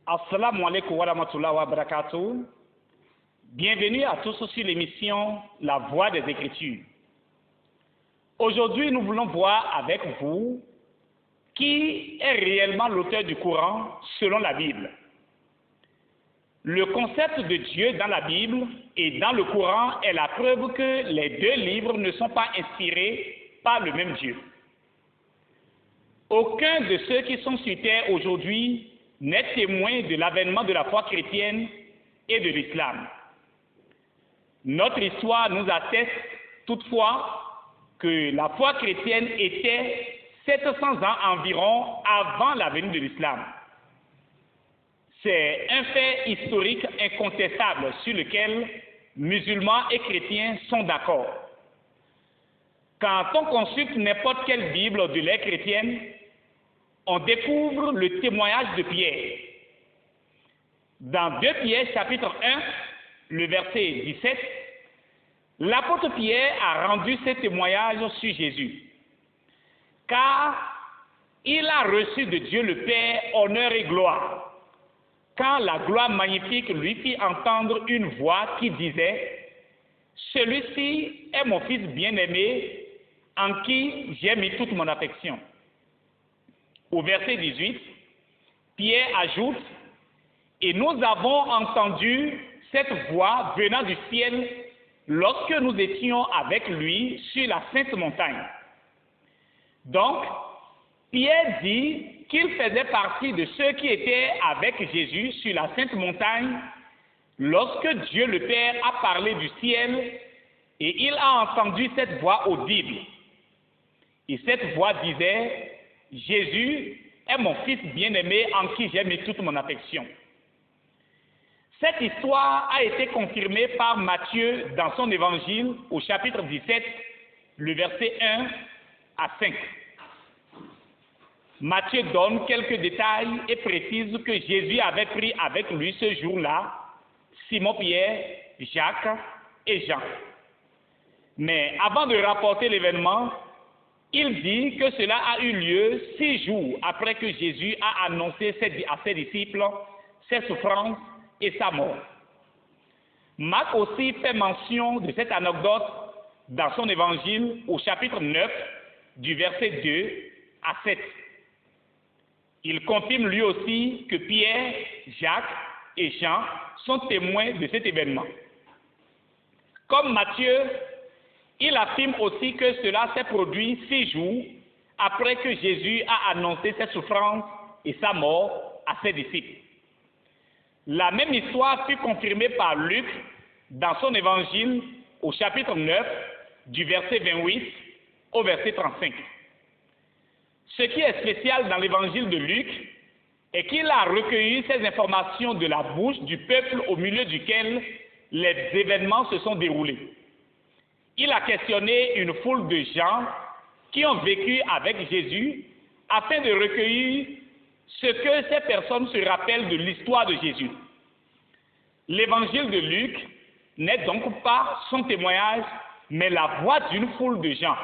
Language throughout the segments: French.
Assalamu alaikum wa rahmatullahi wa barakatuh. Bienvenue à tous sur l'émission La Voix des Écritures. Aujourd'hui, nous voulons voir avec vous qui est réellement l'auteur du Coran selon la Bible. Le concept de Dieu dans la Bible et dans le Coran est la preuve que les deux livres ne sont pas inspirés par le même Dieu. Aucun de ceux qui sont sur terre aujourd'hui n'est témoin de l'avènement de la foi chrétienne et de l'islam. Notre histoire nous atteste toutefois que la foi chrétienne était 700 ans environ avant la venue de l'islam. C'est un fait historique incontestable sur lequel musulmans et chrétiens sont d'accord. Quand on consulte n'importe quelle Bible de l'ère chrétienne, on découvre le témoignage de Pierre. Dans 2 Pierre chapitre 1, le verset 17, l'apôtre Pierre a rendu ce témoignage sur Jésus. Car il a reçu de Dieu le Père honneur et gloire, quand la gloire magnifique lui fit entendre une voix qui disait « Celui-ci est mon fils bien-aimé, en qui j'ai mis toute mon affection. » Au verset 18, Pierre ajoute « Et nous avons entendu cette voix venant du ciel lorsque nous étions avec lui sur la sainte montagne. » Donc, Pierre dit qu'il faisait partie de ceux qui étaient avec Jésus sur la sainte montagne lorsque Dieu le Père a parlé du ciel et il a entendu cette voix audible. Et cette voix disait « Jésus est mon fils bien-aimé en qui j'ai mis toute mon affection. » Cette histoire a été confirmée par Matthieu dans son évangile au chapitre 17, le verset 1 à 5. Matthieu donne quelques détails et précise que Jésus avait pris avec lui ce jour-là Simon-Pierre, Jacques et Jean. Mais avant de rapporter l'événement, il dit que cela a eu lieu 6 jours après que Jésus a annoncé à ses disciples ses souffrances et sa mort. Marc aussi fait mention de cette anecdote dans son évangile au chapitre 9, du verset 2 à 7. Il confirme lui aussi que Pierre, Jacques et Jean sont témoins de cet événement. Comme Matthieu, il affirme aussi que cela s'est produit 6 jours après que Jésus a annoncé ses souffrances et sa mort à ses disciples. La même histoire fut confirmée par Luc dans son évangile au chapitre 9, du verset 28 au verset 35. Ce qui est spécial dans l'évangile de Luc est qu'il a recueilli ces informations de la bouche du peuple au milieu duquel les événements se sont déroulés. Il a questionné une foule de gens qui ont vécu avec Jésus afin de recueillir ce que ces personnes se rappellent de l'histoire de Jésus. L'évangile de Luc n'est donc pas son témoignage, mais la voix d'une foule de gens.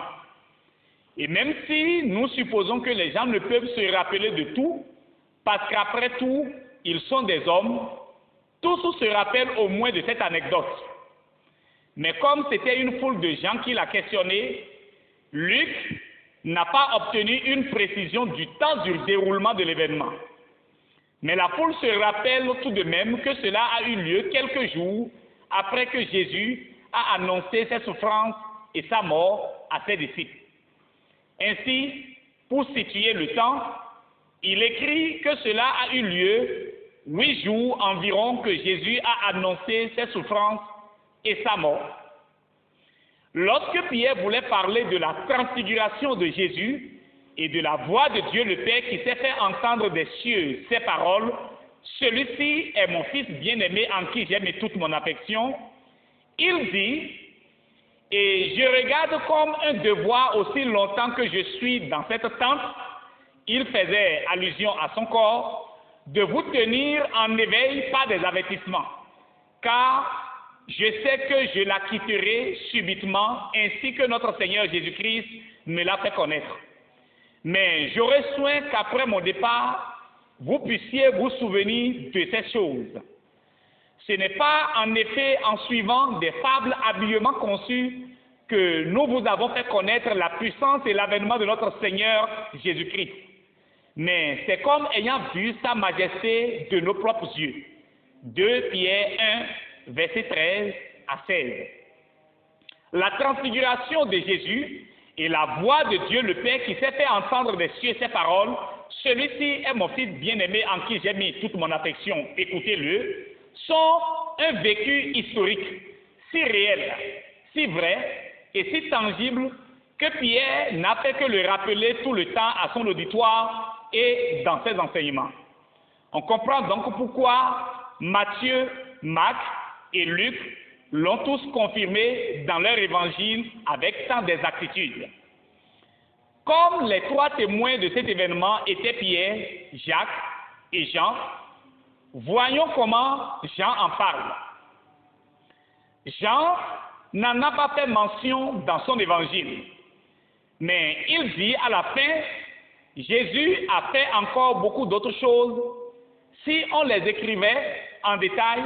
Et même si nous supposons que les gens ne peuvent se rappeler de tout, parce qu'après tout, ils sont des hommes, tous se rappellent au moins de cette anecdote. Mais comme c'était une foule de gens qui l'a questionné, Luc n'a pas obtenu une précision du temps du déroulement de l'événement. Mais la foule se rappelle tout de même que cela a eu lieu quelques jours après que Jésus a annoncé ses souffrances et sa mort à ses disciples. Ainsi, pour situer le temps, il écrit que cela a eu lieu 8 jours environ que Jésus a annoncé ses souffrances et sa mort. Lorsque Pierre voulait parler de la transfiguration de Jésus et de la voix de Dieu le Père qui s'est fait entendre des cieux ces paroles, « Celui-ci est mon fils bien-aimé en qui j'ai mis toute mon affection », il dit « Et je regarde comme un devoir aussi longtemps que je suis dans cette tente », il faisait allusion à son corps, « de vous tenir en éveil par des avertissements, car je sais que je la quitterai subitement, ainsi que notre Seigneur Jésus-Christ me l'a fait connaître. Mais j'aurai soin qu'après mon départ, vous puissiez vous souvenir de ces choses. Ce n'est pas en effet en suivant des fables habilement conçues que nous vous avons fait connaître la puissance et l'avènement de notre Seigneur Jésus-Christ. Mais c'est comme ayant vu sa majesté de nos propres yeux. 2 Pierre 1, verset 13 à 16. La transfiguration de Jésus et la voix de Dieu le Père qui s'est fait entendre des cieux ces paroles, celui-ci est mon fils bien-aimé en qui j'ai mis toute mon affection, écoutez-le, sont un vécu historique, si réel, si vrai et si tangible que Pierre n'a fait que le rappeler tout le temps à son auditoire et dans ses enseignements. On comprend donc pourquoi Matthieu, Marc et Luc l'ont tous confirmé dans leur évangile avec tant d'exactitude. Comme les 3 témoins de cet événement étaient Pierre, Jacques et Jean, voyons comment Jean en parle. Jean n'en a pas fait mention dans son évangile, mais il dit à la fin, Jésus a fait encore beaucoup d'autres choses. Si on les écrivait en détail,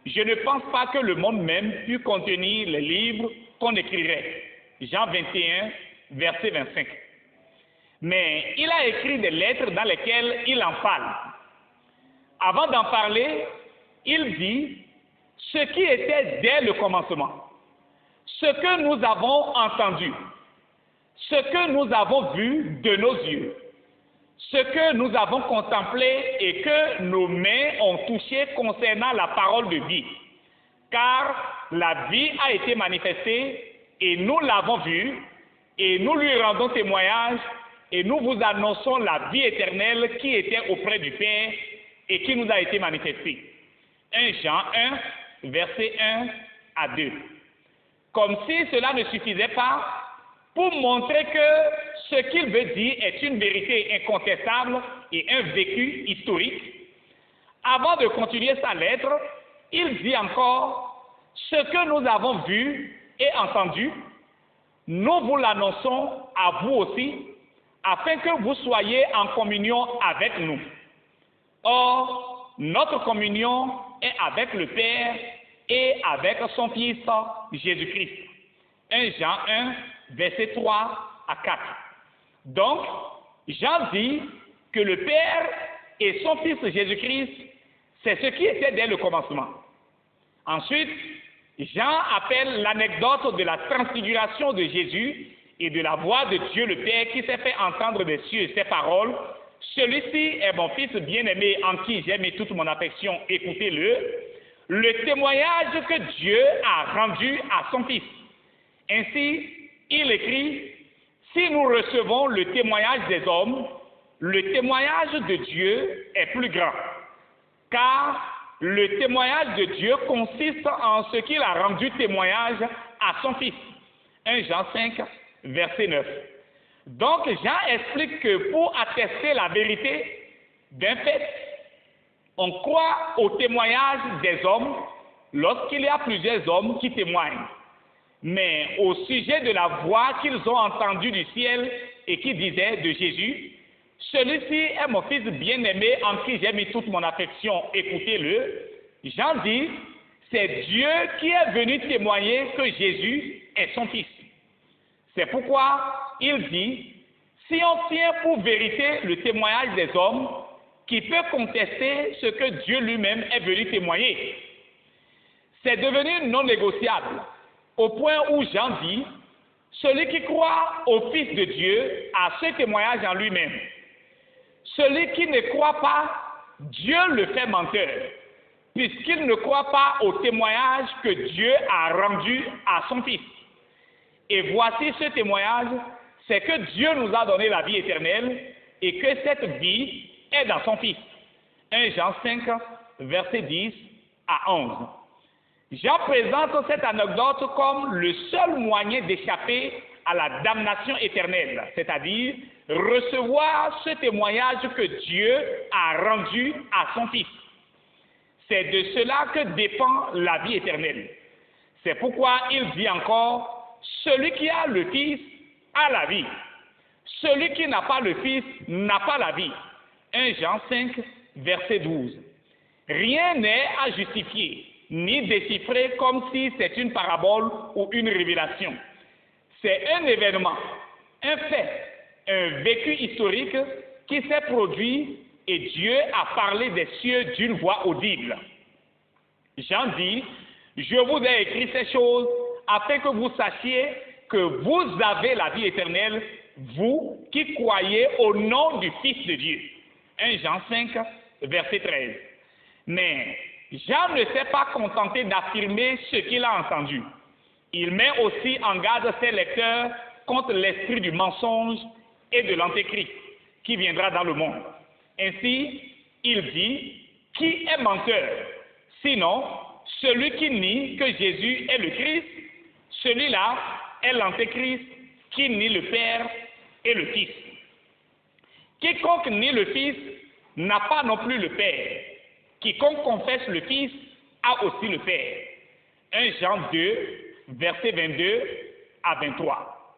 je ne pense pas que le monde même pût contenir les livres qu'on écrirait. Jean 21, verset 25. Mais il a écrit des lettres dans lesquelles il en parle. Avant d'en parler, il dit ce qui était dès le commencement, ce que nous avons entendu, ce que nous avons vu de nos yeux, ce que nous avons contemplé et que nos mains ont touché concernant la parole de vie. Car la vie a été manifestée et nous l'avons vue et nous lui rendons témoignage et nous vous annonçons la vie éternelle qui était auprès du Père et qui nous a été manifestée. 1 Jean 1, verset 1 à 2. Comme si cela ne suffisait pas, pour montrer que ce qu'il veut dire est une vérité incontestable et un vécu historique, avant de continuer sa lettre, il dit encore « Ce que nous avons vu et entendu, nous vous l'annonçons à vous aussi, afin que vous soyez en communion avec nous. Or, notre communion est avec le Père et avec son Fils Jésus-Christ. 1 Jean 1, verset 3 à 4. Donc, Jean dit que le Père et son Fils Jésus-Christ, c'est ce qui était dès le commencement. Ensuite, Jean appelle l'anecdote de la transfiguration de Jésus et de la voix de Dieu le Père qui s'est fait entendre des cieux ces paroles. Celui-ci est mon Fils bien-aimé en qui j'ai mis toute mon affection, écoutez-le. Le témoignage que Dieu a rendu à son Fils. Ainsi, il écrit, si nous recevons le témoignage des hommes, le témoignage de Dieu est plus grand. Car le témoignage de Dieu consiste en ce qu'il a rendu témoignage à son Fils. 1 Jean 5, verset 9. Donc Jean explique que pour attester la vérité d'un fait, on croit au témoignage des hommes lorsqu'il y a plusieurs hommes qui témoignent. Mais au sujet de la voix qu'ils ont entendue du ciel et qui disait de Jésus, celui-ci est mon Fils bien-aimé en qui j'ai mis toute mon affection, écoutez-le. Jean dit, c'est Dieu qui est venu témoigner que Jésus est son Fils. C'est pourquoi il dit, si on tient pour vérité le témoignage des hommes, qui peut contester ce que Dieu lui-même est venu témoigner? C'est devenu non négociable, au point où Jean dit, celui qui croit au Fils de Dieu a ce témoignage en lui-même. Celui qui ne croit pas, Dieu le fait menteur, puisqu'il ne croit pas au témoignage que Dieu a rendu à son Fils. Et voici ce témoignage, c'est que Dieu nous a donné la vie éternelle et que cette vie est dans son Fils. 1 Jean 5, verset 10 à 11. Jean présente cette anecdote comme le seul moyen d'échapper à la damnation éternelle, c'est-à-dire recevoir ce témoignage que Dieu a rendu à son Fils. C'est de cela que dépend la vie éternelle. C'est pourquoi il dit encore, celui qui a le Fils a la vie. Celui qui n'a pas le Fils n'a pas la vie. 1 Jean 5, verset 12. Rien n'est à justifier, ni déchiffrer comme si c'est une parabole ou une révélation. C'est un événement, un fait, un vécu historique qui s'est produit et Dieu a parlé des cieux d'une voix audible. Jean dit, je vous ai écrit ces choses afin que vous sachiez que vous avez la vie éternelle, vous qui croyez au nom du Fils de Dieu. 1 Jean 5, verset 13. Mais Jean ne s'est pas contenté d'affirmer ce qu'il a entendu. Il met aussi en garde ses lecteurs contre l'esprit du mensonge et de l'antéchrist qui viendra dans le monde. Ainsi, il dit, qui est menteur? Sinon, celui qui nie que Jésus est le Christ, celui-là est l'antéchrist qui nie le Père et le Fils. Quiconque nie le Fils n'a pas non plus le Père. Quiconque confesse le Fils a aussi le Père. 1 Jean 2, versets 22 à 23.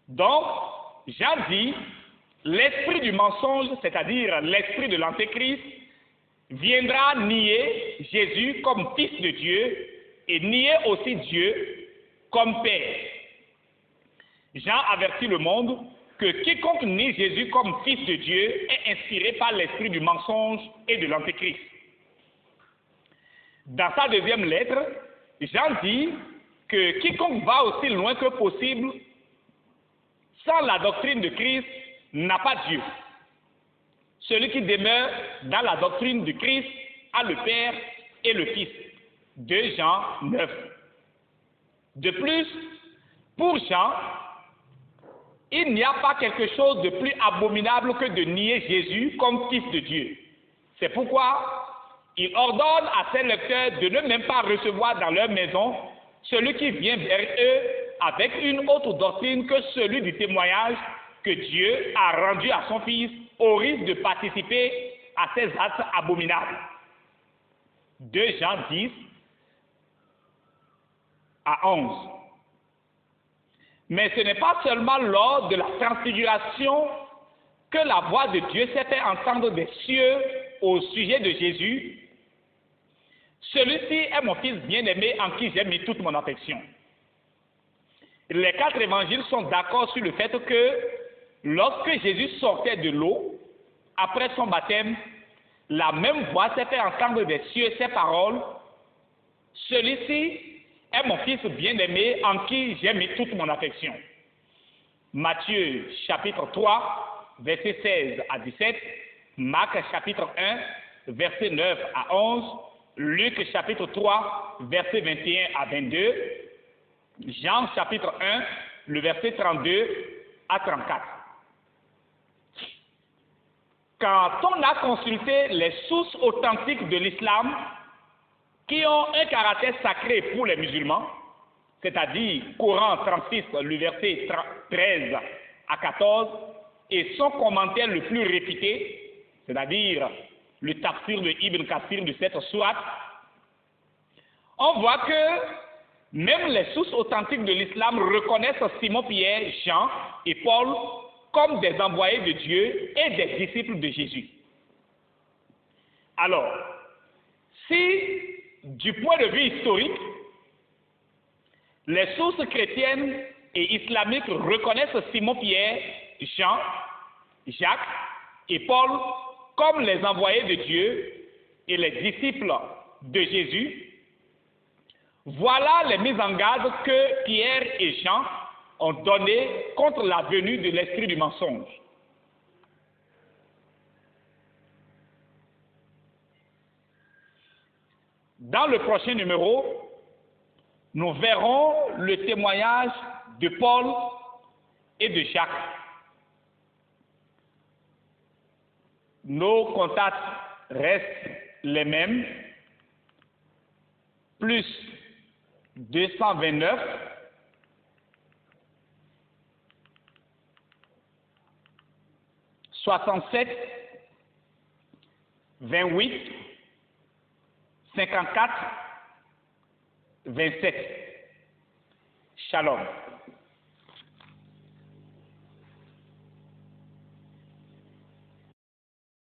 Donc, Jean dit, l'esprit du mensonge, c'est-à-dire l'esprit de l'antéchrist, viendra nier Jésus comme Fils de Dieu et nier aussi Dieu comme Père. Jean avertit le monde que quiconque nie Jésus comme Fils de Dieu est inspiré par l'esprit du mensonge et de l'antéchrist. Dans sa deuxième lettre, Jean dit que quiconque va aussi loin que possible sans la doctrine de Christ n'a pas Dieu. Celui qui demeure dans la doctrine de Christ a le Père et le Fils. 2 Jean 9. De plus, pour Jean, il n'y a pas quelque chose de plus abominable que de nier Jésus comme Fils de Dieu. C'est pourquoi il ordonne à ses lecteurs de ne même pas recevoir dans leur maison celui qui vient vers eux avec une autre doctrine que celui du témoignage que Dieu a rendu à son Fils au risque de participer à ces actes abominables. 2 Jean 10 à 11. Mais ce n'est pas seulement lors de la transfiguration que la voix de Dieu s'est fait entendre des cieux au sujet de Jésus. Celui-ci est mon Fils bien-aimé en qui j'ai mis toute mon affection. Les 4 évangiles sont d'accord sur le fait que lorsque Jésus sortait de l'eau, après son baptême, la même voix s'est fait entendre des cieux ces paroles. Celui-ci est mon Fils bien-aimé en qui j'ai mis toute mon affection. Matthieu chapitre 3, versets 16 à 17, Marc chapitre 1, versets 9 à 11, Luc chapitre 3, versets 21 à 22, Jean chapitre 1, le verset 32 à 34. Quand on a consulté les sources authentiques de l'islam, qui ont un caractère sacré pour les musulmans, c'est-à-dire Coran 36, le verset 13 à 14, et son commentaire le plus réputé, c'est-à-dire le tafsir de Ibn Kathir de cette sourate, on voit que même les sources authentiques de l'islam reconnaissent Simon-Pierre, Jean et Paul comme des envoyés de Dieu et des disciples de Jésus. Alors, si du point de vue historique, les sources chrétiennes et islamiques reconnaissent Simon-Pierre, Jean, Jacques et Paul comme les envoyés de Dieu et les disciples de Jésus, voilà les mises en garde que Pierre et Jean ont données contre la venue de l'esprit du mensonge. Dans le prochain numéro, nous verrons le témoignage de Paul et de Jacques. Nos contacts restent les mêmes, plus 229 67 28 54 27. Shalom.